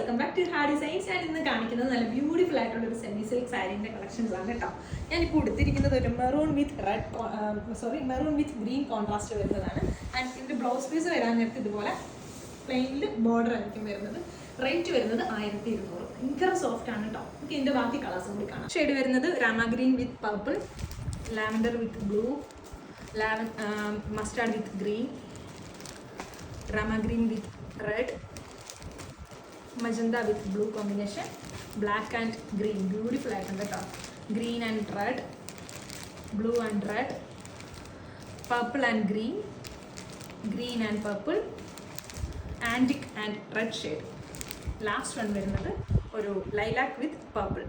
Welcome back to ഹാ designs. ഞാൻ ഇന്ന് കാണിക്കുന്നത് നല്ല ബ്യൂട്ടിഫുൾ ആയിട്ടുള്ള ഒരു സെമി സിൽക്ക് സാരീൻ്റെ കളക്ഷൻസ് ആണ് കേട്ടോ. ഞാനിപ്പോൾ ഉടുത്തിരിക്കുന്നത് ഒരു മെറൂൺ വിത്ത് ഗ്രീൻ കോൺട്രാസ്റ്റ് വരുന്നതാണ്. ആൻഡ് ഇതിൻ്റെ ബ്ലൗസ് പീസ് വരാൻ നേരത്ത് ഇതുപോലെ പ്ലെയിനിൽ ബോർഡർ ആയിരിക്കും വരുന്നത്. റേറ്റ് വരുന്നത് 1200. ഭയങ്കര സോഫ്റ്റ് ആണ് കേട്ടോ. നമുക്ക് ഇതിൻ്റെ ബാക്കി കളേഴ്സും കൂടി കാണാം. ഷെയ്ഡ് വരുന്നത് Rama green with purple, lavender with blue, mustard with green, Rama green with red, magenta with blue combination, black and green, beautiful ആയിട്ടുണ്ട് കേട്ടോ. green and red, blue and red, purple and green, green and purple, antique and red shade. Last one വരുന്നത് ഒരു lilac with purple.